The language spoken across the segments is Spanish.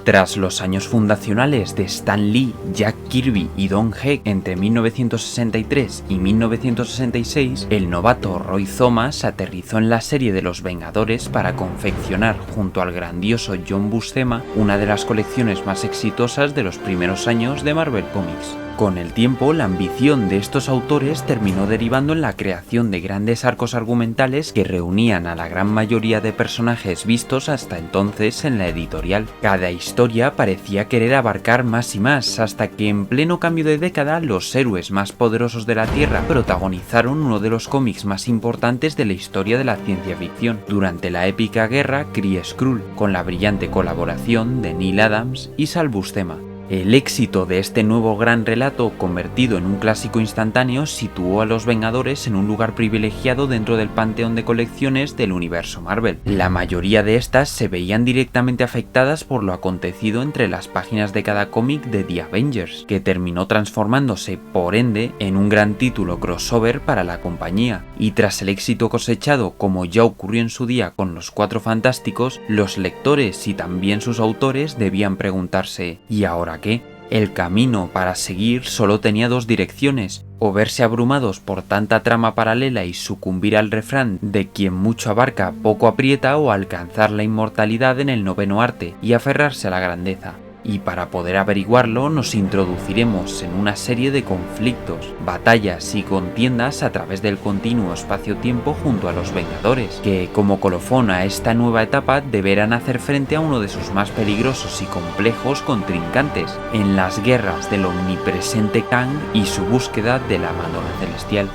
Tras los años fundacionales de Stan Lee, Jack Kirby y Don Heck entre 1963 y 1966, el novato Roy Thomas aterrizó en la serie de los Vengadores para confeccionar, junto al grandioso John Buscema, una de las colecciones más exitosas de los primeros años de Marvel Comics. Con el tiempo, la ambición de estos autores terminó derivando en la creación de grandes arcos argumentales que reunían a la gran mayoría de personajes vistos hasta entonces en la editorial. Cada historia parecía querer abarcar más y más, hasta que en pleno cambio de década los héroes más poderosos de la Tierra protagonizaron uno de los cómics más importantes de la historia de la ciencia ficción, durante la épica guerra Kree-Skrull, con la brillante colaboración de Neal Adams y Sal Buscema. El éxito de este nuevo gran relato, convertido en un clásico instantáneo, situó a los Vengadores en un lugar privilegiado dentro del panteón de colecciones del universo Marvel. La mayoría de estas se veían directamente afectadas por lo acontecido entre las páginas de cada cómic de The Avengers, que terminó transformándose, por ende, en un gran título crossover para la compañía. Y tras el éxito cosechado, como ya ocurrió en su día con los Cuatro Fantásticos, los lectores y también sus autores debían preguntarse: ¿y ahora qué? El camino para seguir solo tenía dos direcciones: o verse abrumados por tanta trama paralela y sucumbir al refrán de quien mucho abarca poco aprieta, o alcanzar la inmortalidad en el noveno arte y aferrarse a la grandeza. Y para poder averiguarlo nos introduciremos en una serie de conflictos, batallas y contiendas a través del continuo espacio-tiempo junto a los Vengadores, que como colofón a esta nueva etapa deberán hacer frente a uno de sus más peligrosos y complejos contrincantes, en las guerras del omnipresente Kang y su búsqueda de la Madonna Celestial.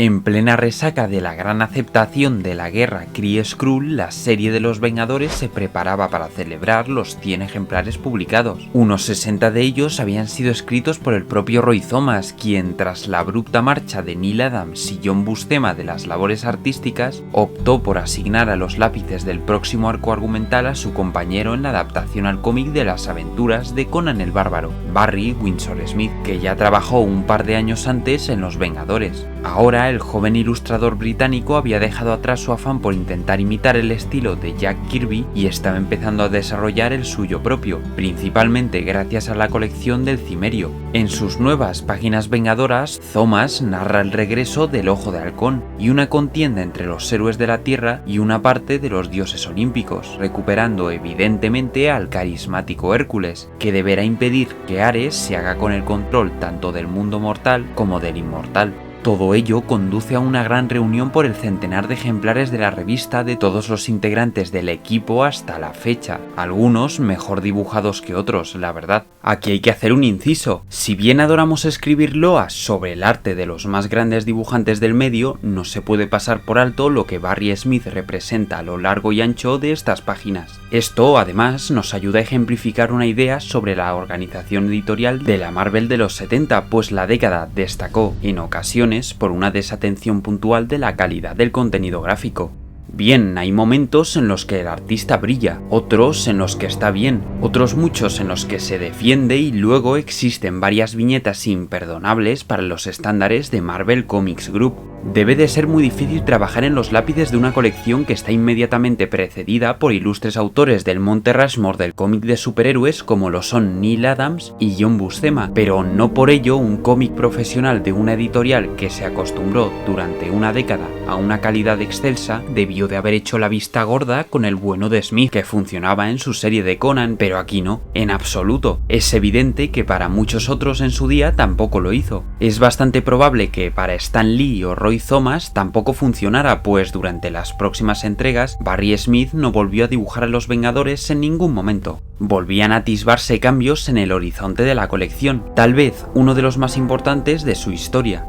En plena resaca de la gran aceptación de la guerra Kree-Skrull, la serie de los Vengadores se preparaba para celebrar los 100 ejemplares publicados. Unos 60 de ellos habían sido escritos por el propio Roy Thomas, quien, tras la abrupta marcha de Neal Adams y John Buscema de las labores artísticas, optó por asignar a los lápices del próximo arco argumental a su compañero en la adaptación al cómic de las aventuras de Conan el Bárbaro, Barry Windsor Smith, que ya trabajó un par de años antes en Los Vengadores. Ahora, el joven ilustrador británico había dejado atrás su afán por intentar imitar el estilo de Jack Kirby y estaba empezando a desarrollar el suyo propio, principalmente gracias a la colección del Cimerio. En sus nuevas páginas vengadoras, Thomas narra el regreso del Ojo de Halcón y una contienda entre los héroes de la Tierra y una parte de los dioses olímpicos, recuperando evidentemente al carismático Hércules, que deberá impedir que Ares se haga con el control tanto del mundo mortal como del inmortal. Todo ello conduce a una gran reunión por el centenar de ejemplares de la revista de todos los integrantes del equipo hasta la fecha, algunos mejor dibujados que otros, la verdad. Aquí hay que hacer un inciso: si bien adoramos escribir loas sobre el arte de los más grandes dibujantes del medio, no se puede pasar por alto lo que Barry Smith representa a lo largo y ancho de estas páginas. Esto, además, nos ayuda a ejemplificar una idea sobre la organización editorial de la Marvel de los 70, pues la década destacó, en ocasiones, por una desatención puntual de la calidad del contenido gráfico. Bien, hay momentos en los que el artista brilla, otros en los que está bien, otros muchos en los que se defiende, y luego existen varias viñetas imperdonables para los estándares de Marvel Comics Group. Debe de ser muy difícil trabajar en los lápices de una colección que está inmediatamente precedida por ilustres autores del Monte Rushmore del cómic de superhéroes como lo son Neal Adams y John Buscema, pero no por ello un cómic profesional de una editorial que se acostumbró durante una década a una calidad excelsa debió de haber hecho la vista gorda con el bueno de Smith, que funcionaba en su serie de Conan, pero aquí no, en absoluto. Es evidente que para muchos otros en su día tampoco lo hizo. Es bastante probable que para Stan Lee o Roy Thomas tampoco funcionara, pues durante las próximas entregas Barry Smith no volvió a dibujar a los Vengadores en ningún momento. Volvían a atisbarse cambios en el horizonte de la colección, tal vez uno de los más importantes de su historia.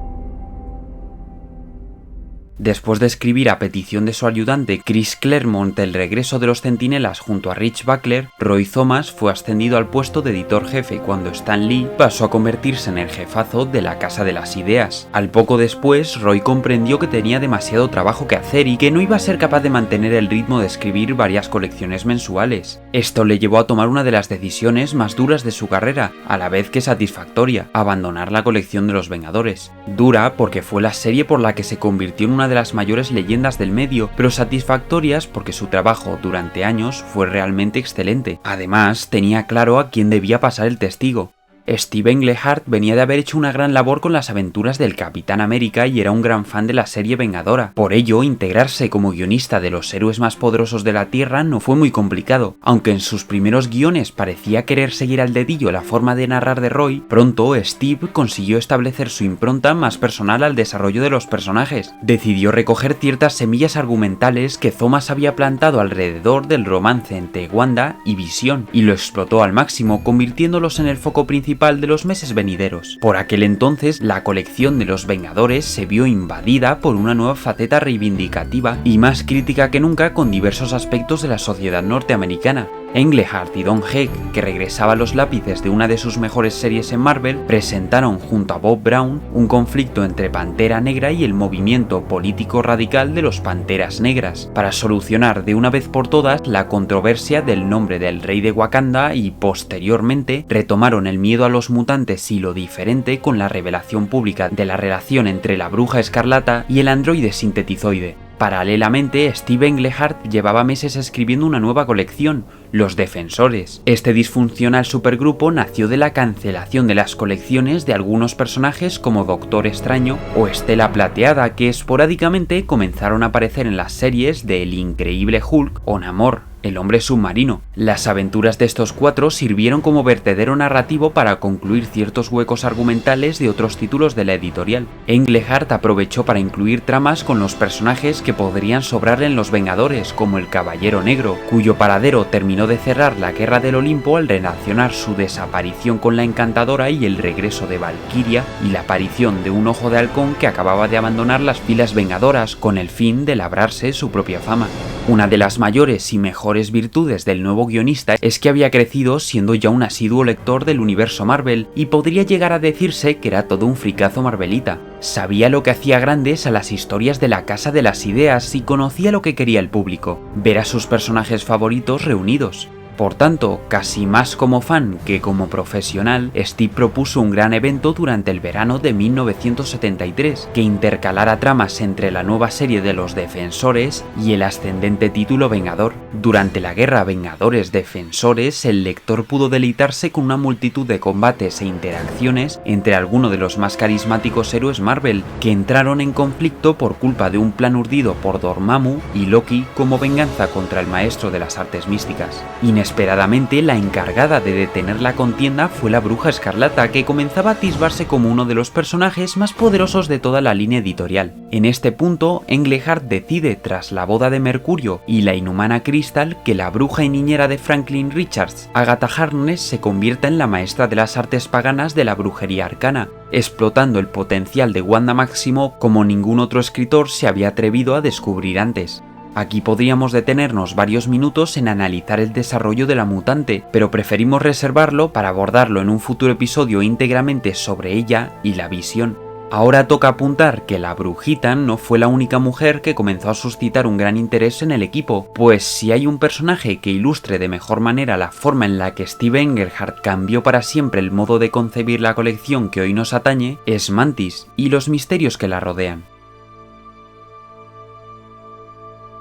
Después de escribir a petición de su ayudante Chris Claremont el regreso de los Centinelas junto a Rich Buckler, Roy Thomas fue ascendido al puesto de editor jefe cuando Stan Lee pasó a convertirse en el jefazo de la Casa de las Ideas. Al poco después, Roy comprendió que tenía demasiado trabajo que hacer y que no iba a ser capaz de mantener el ritmo de escribir varias colecciones mensuales. Esto le llevó a tomar una de las decisiones más duras de su carrera, a la vez que satisfactoria: abandonar la colección de los Vengadores. Dura porque fue la serie por la que se convirtió en una de las mayores leyendas del medio, pero satisfactorias porque su trabajo durante años fue realmente excelente. Además, tenía claro a quién debía pasar el testigo. Steve Englehart venía de haber hecho una gran labor con las aventuras del Capitán América y era un gran fan de la serie vengadora. Por ello, integrarse como guionista de los héroes más poderosos de la Tierra no fue muy complicado. Aunque en sus primeros guiones parecía querer seguir al dedillo la forma de narrar de Roy, pronto Steve consiguió establecer su impronta más personal al desarrollo de los personajes. Decidió recoger ciertas semillas argumentales que Thomas había plantado alrededor del romance entre Wanda y Visión, y lo explotó al máximo, convirtiéndolos en el foco principal de los meses venideros. Por aquel entonces, la colección de los Vengadores se vio invadida por una nueva faceta reivindicativa y más crítica que nunca con diversos aspectos de la sociedad norteamericana. Englehart y Don Heck, que regresaba a los lápices de una de sus mejores series en Marvel, presentaron junto a Bob Brown un conflicto entre Pantera Negra y el movimiento político radical de los Panteras Negras, para solucionar de una vez por todas la controversia del nombre del rey de Wakanda, y posteriormente retomaron el miedo a los mutantes y lo diferente con la revelación pública de la relación entre la Bruja Escarlata y el androide sintetizoide. Paralelamente, Steve Englehart llevaba meses escribiendo una nueva colección, Los Defensores. Este disfuncional supergrupo nació de la cancelación de las colecciones de algunos personajes como Doctor Extraño o Estela Plateada, que esporádicamente comenzaron a aparecer en las series de El Increíble Hulk o Namor, el hombre submarino. Las aventuras de estos cuatro sirvieron como vertedero narrativo para concluir ciertos huecos argumentales de otros títulos de la editorial. Englehart aprovechó para incluir tramas con los personajes que podrían sobrar en Los Vengadores, como el Caballero Negro, cuyo paradero terminó de cerrar la Guerra del Olimpo al relacionar su desaparición con la Encantadora y el regreso de Valkyria y la aparición de un Ojo de Halcón que acababa de abandonar las filas vengadoras con el fin de labrarse su propia fama. Una de las mayores y mejores virtudes del nuevo guionista es que había crecido siendo ya un asiduo lector del universo Marvel y podría llegar a decirse que era todo un fricazo marvelita. Sabía lo que hacía grandes a las historias de la Casa de las Ideas y conocía lo que quería el público: ver a sus personajes favoritos reunidos. Por tanto, casi más como fan que como profesional, Steve propuso un gran evento durante el verano de 1973, que intercalara tramas entre la nueva serie de los Defensores y el ascendente título Vengador. Durante la guerra Vengadores-Defensores, el lector pudo deleitarse con una multitud de combates e interacciones entre algunos de los más carismáticos héroes Marvel, que entraron en conflicto por culpa de un plan urdido por Dormammu y Loki como venganza contra el maestro de las artes místicas. Inesperadamente, la encargada de detener la contienda fue la Bruja Escarlata, que comenzaba a atisbarse como uno de los personajes más poderosos de toda la línea editorial. En este punto, Englehart decide, tras la boda de Mercurio y la inhumana Crystal, que la bruja y niñera de Franklin Richards, Agatha Harkness, se convierta en la maestra de las artes paganas de la brujería arcana, explotando el potencial de Wanda Maximoff como ningún otro escritor se había atrevido a descubrir antes. Aquí podríamos detenernos varios minutos en analizar el desarrollo de la mutante, pero preferimos reservarlo para abordarlo en un futuro episodio íntegramente sobre ella y la Visión. Ahora toca apuntar que la Brujita no fue la única mujer que comenzó a suscitar un gran interés en el equipo, pues si hay un personaje que ilustre de mejor manera la forma en la que Steve Englehart cambió para siempre el modo de concebir la colección que hoy nos atañe, es Mantis y los misterios que la rodean.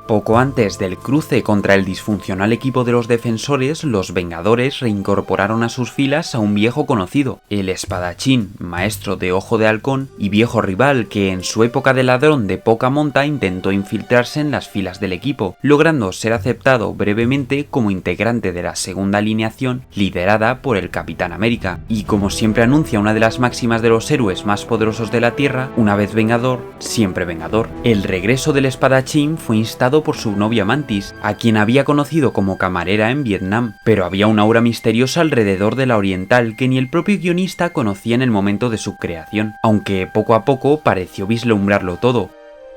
Poco antes del cruce contra el disfuncional equipo de los Defensores, los Vengadores reincorporaron a sus filas a un viejo conocido, el espadachín, maestro de Ojo de Halcón y viejo rival que en su época de ladrón de poca monta intentó infiltrarse en las filas del equipo, logrando ser aceptado brevemente como integrante de la segunda alineación liderada por el Capitán América. Y como siempre anuncia una de las máximas de los héroes más poderosos de la Tierra, una vez Vengador, siempre Vengador. El regreso del espadachín fue instado por su novia Mantis, a quien había conocido como camarera en Vietnam, pero había una aura misteriosa alrededor de la oriental que ni el propio guionista conocía en el momento de su creación, aunque poco a poco pareció vislumbrarlo todo.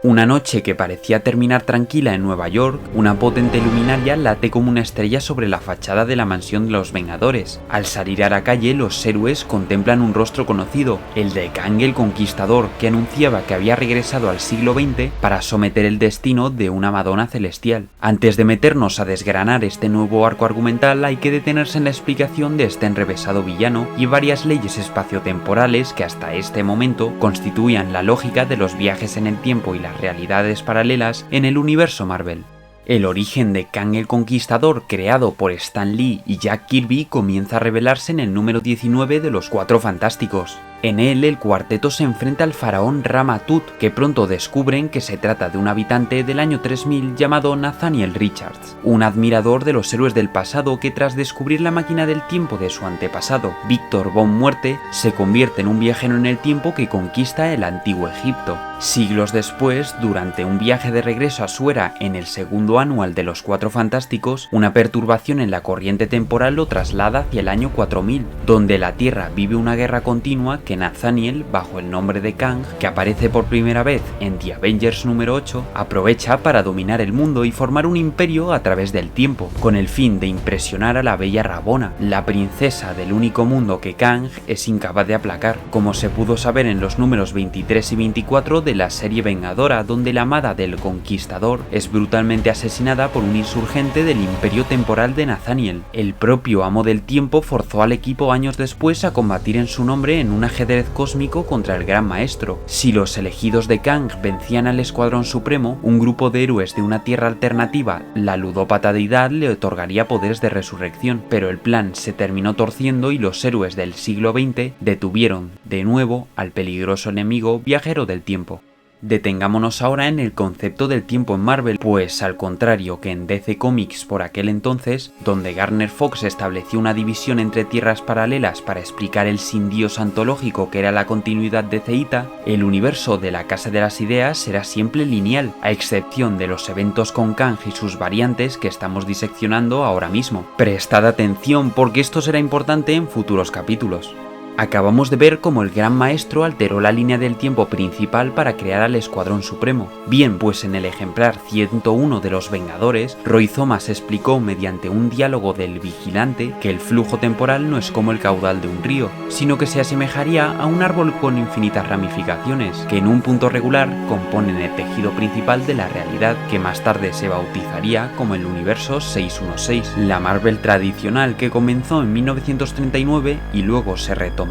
Una noche que parecía terminar tranquila en Nueva York, una potente luminaria late como una estrella sobre la fachada de la mansión de los Vengadores. Al salir a la calle, los héroes contemplan un rostro conocido, el de Kang el Conquistador, que anunciaba que había regresado al siglo XX para someter el destino de una Madonna celestial. Antes de meternos a desgranar este nuevo arco argumental, hay que detenerse en la explicación de este enrevesado villano y varias leyes espaciotemporales que hasta este momento constituían la lógica de los viajes en el tiempo y las realidades paralelas en el universo Marvel. El origen de Kang el Conquistador, creado por Stan Lee y Jack Kirby, comienza a revelarse en el número 19 de los Cuatro Fantásticos. En él, el cuarteto se enfrenta al faraón Rama-Tut, que pronto descubren que se trata de un habitante del año 3000 llamado Nathaniel Richards, un admirador de los héroes del pasado que, tras descubrir la máquina del tiempo de su antepasado, Víctor Von Muerte, se convierte en un viajero en el tiempo que conquista el antiguo Egipto. Siglos después, durante un viaje de regreso a Suera en el segundo anual de los Cuatro Fantásticos, una perturbación en la corriente temporal lo traslada hacia el año 4000, donde la Tierra vive una guerra continua que Nathaniel, bajo el nombre de Kang, que aparece por primera vez en The Avengers número 8, aprovecha para dominar el mundo y formar un imperio a través del tiempo, con el fin de impresionar a la bella Rabona, la princesa del único mundo que Kang es incapaz de aplacar, como se pudo saber en los números 23 y 24 de la serie Vengadora, donde la amada del Conquistador es brutalmente asesinada por un insurgente del imperio temporal de Nathaniel. El propio amo del tiempo forzó al equipo años después a combatir en su nombre en un ajedrez cósmico contra el Gran Maestro. Si los elegidos de Kang vencían al Escuadrón Supremo, un grupo de héroes de una tierra alternativa, la ludópata deidad, le otorgaría poderes de resurrección, pero el plan se terminó torciendo y los héroes del siglo XX detuvieron de nuevo al peligroso enemigo viajero del tiempo. Detengámonos ahora en el concepto del tiempo en Marvel, pues al contrario que en DC Comics por aquel entonces, donde Gardner Fox estableció una división entre tierras paralelas para explicar el sin dios antológico que era la continuidad de Zeita, el universo de la Casa de las Ideas será siempre lineal, a excepción de los eventos con Kang y sus variantes que estamos diseccionando ahora mismo. Prestad atención porque esto será importante en futuros capítulos. Acabamos de ver cómo el Gran Maestro alteró la línea del tiempo principal para crear al Escuadrón Supremo. Bien, pues en el ejemplar 101 de los Vengadores, Roy Thomas explicó mediante un diálogo del Vigilante que el flujo temporal no es como el caudal de un río, sino que se asemejaría a un árbol con infinitas ramificaciones, que en un punto regular componen el tejido principal de la realidad, que más tarde se bautizaría como el Universo 616, la Marvel tradicional que comenzó en 1939 y luego se retomaría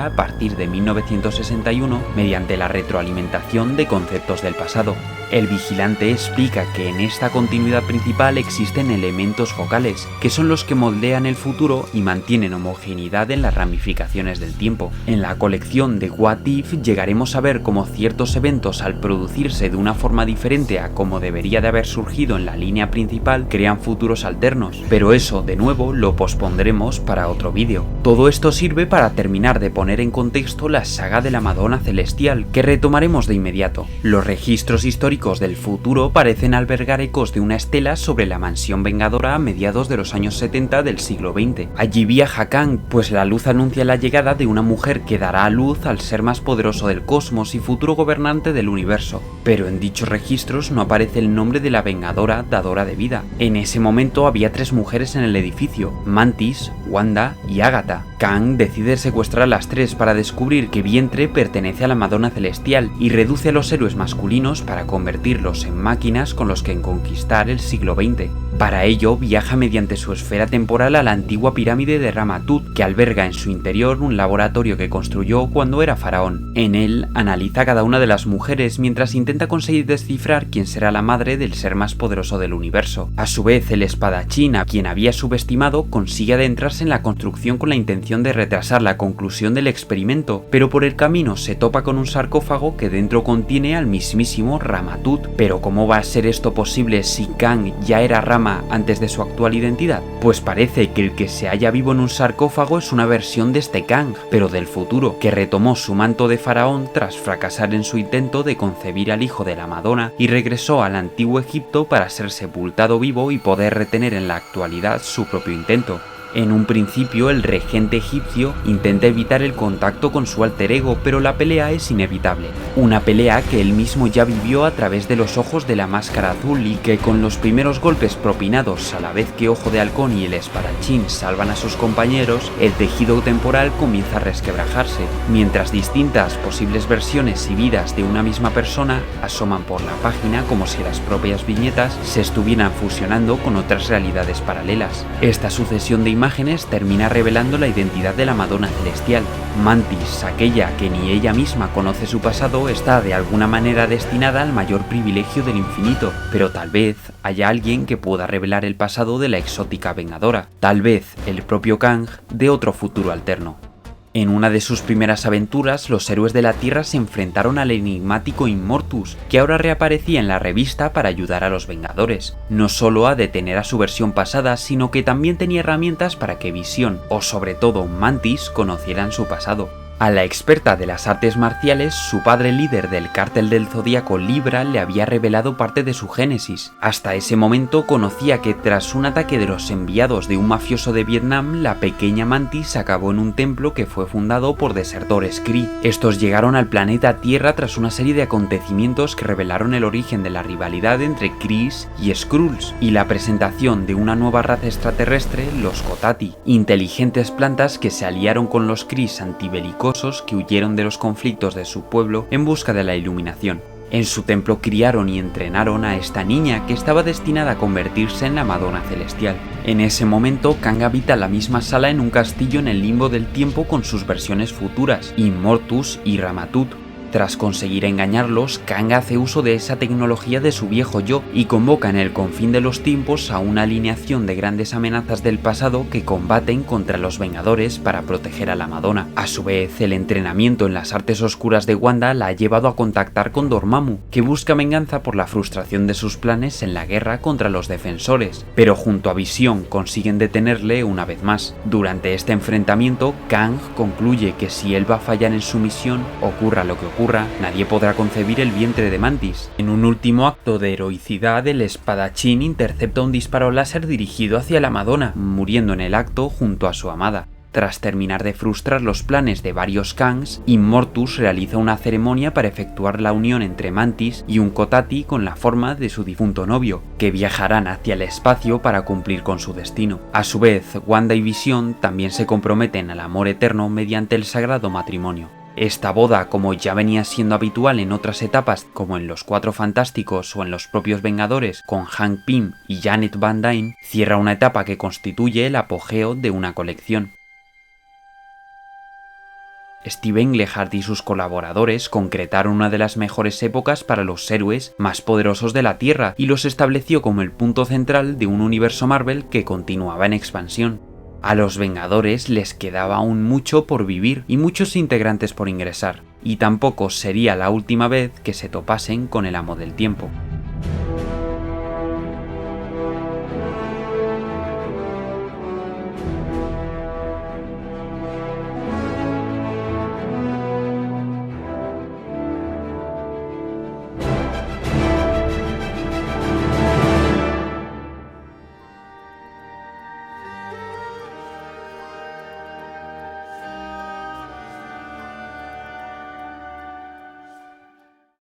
a partir de 1961 mediante la retroalimentación de conceptos del pasado. El Vigilante explica que en esta continuidad principal existen elementos focales, que son los que moldean el futuro y mantienen homogeneidad en las ramificaciones del tiempo. En la colección de What If llegaremos a ver cómo ciertos eventos, al producirse de una forma diferente a como debería de haber surgido en la línea principal, crean futuros alternos, pero eso de nuevo lo pospondremos para otro vídeo. Todo esto sirve para terminar de poner en contexto la saga de la Madonna Celestial, que retomaremos de inmediato. Los registros históricos del futuro parecen albergar ecos de una estela sobre la mansión vengadora a mediados de los años 70 del siglo XX. Allí viaja Kang, pues la luz anuncia la llegada de una mujer que dará a luz al ser más poderoso del cosmos y futuro gobernante del universo. Pero en dichos registros no aparece el nombre de la vengadora dadora de vida. En ese momento había 3 mujeres en el edificio: Mantis, Wanda y Agatha. Kang decide secuestrar a las 3 para descubrir que Vientre pertenece a la Madonna Celestial y reduce a los héroes masculinos para convertirlos en máquinas con los que conquistar el siglo XX. Para ello viaja mediante su esfera temporal a la antigua pirámide de Rama-Tut, que alberga en su interior un laboratorio que construyó cuando era faraón. En él analiza cada una de las mujeres mientras intenta conseguir descifrar quién será la madre del ser más poderoso del universo. A su vez, el espadachín, a quien había subestimado, consigue adentrarse en la construcción con la intención de retrasar la conclusión del experimento, pero por el camino se topa con un sarcófago que dentro contiene al mismísimo Rama-Tut. Pero ¿cómo va a ser esto posible si Kang ya era Rama antes de su actual identidad? Pues parece que el que se halla vivo en un sarcófago es una versión de este Kang, pero del futuro, que retomó su manto de faraón tras fracasar en su intento de concebir al hijo de la Madonna y regresó al antiguo Egipto para ser sepultado vivo y poder retener en la actualidad su propio intento. En un principio, el regente egipcio intenta evitar el contacto con su alter ego, pero la pelea es inevitable. Una pelea que él mismo ya vivió a través de los ojos de la Máscara Azul y que con los primeros golpes propinados a la vez que Ojo de Halcón y el espadachín salvan a sus compañeros, el tejido temporal comienza a resquebrajarse, mientras distintas posibles versiones y vidas de una misma persona asoman por la página como si las propias viñetas se estuvieran fusionando con otras realidades paralelas. Esta sucesión de imágenes termina revelando la identidad de la Madonna Celestial. Mantis, aquella que ni ella misma conoce su pasado, está de alguna manera destinada al mayor privilegio del infinito, pero tal vez haya alguien que pueda revelar el pasado de la exótica Vengadora, tal vez el propio Kang de otro futuro alterno. En una de sus primeras aventuras, los héroes de la Tierra se enfrentaron al enigmático Immortus, que ahora reaparecía en la revista para ayudar a los Vengadores, no solo a detener a su versión pasada, sino que también tenía herramientas para que Visión, o sobre todo Mantis, conocieran su pasado. A la experta de las artes marciales, su padre líder del cártel del Zodíaco Libra le había revelado parte de su génesis. Hasta ese momento conocía que tras un ataque de los enviados de un mafioso de Vietnam, la pequeña Mantis acabó en un templo que fue fundado por desertores Kree. Estos llegaron al planeta Tierra tras una serie de acontecimientos que revelaron el origen de la rivalidad entre Krees y Skrulls, y la presentación de una nueva raza extraterrestre, los Kotati, inteligentes plantas que se aliaron con los Krees antibélicos que huyeron de los conflictos de su pueblo en busca de la iluminación. En su templo criaron y entrenaron a esta niña que estaba destinada a convertirse en la Madonna Celestial. En ese momento, Kang habita la misma sala en un castillo en el limbo del tiempo con sus versiones futuras, Immortus y Ramatut. Tras conseguir engañarlos, Kang hace uso de esa tecnología de su viejo yo y convoca en el confín de los tiempos a una alineación de grandes amenazas del pasado que combaten contra los Vengadores para proteger a la Madonna. A su vez, el entrenamiento en las artes oscuras de Wanda la ha llevado a contactar con Dormammu, que busca venganza por la frustración de sus planes en la guerra contra los Defensores, pero junto a Visión consiguen detenerle una vez más. Durante este enfrentamiento, Kang concluye que si él va a fallar en su misión, ocurra lo que ocurra, nadie podrá concebir el vientre de Mantis. En un último acto de heroicidad, el espadachín intercepta un disparo láser dirigido hacia la Madonna, muriendo en el acto junto a su amada. Tras terminar de frustrar los planes de varios Kangs, Immortus realiza una ceremonia para efectuar la unión entre Mantis y un Kotati con la forma de su difunto novio, que viajarán hacia el espacio para cumplir con su destino. A su vez, Wanda y Visión también se comprometen al amor eterno mediante el sagrado matrimonio. Esta boda, como ya venía siendo habitual en otras etapas como en Los Cuatro Fantásticos o en los propios Vengadores con Hank Pym y Janet Van Dyne, cierra una etapa que constituye el apogeo de una colección. Steve Englehart y sus colaboradores concretaron una de las mejores épocas para los héroes más poderosos de la Tierra y los estableció como el punto central de un universo Marvel que continuaba en expansión. A los Vengadores les quedaba aún mucho por vivir y muchos integrantes por ingresar, y tampoco sería la última vez que se topasen con el Amo del Tiempo.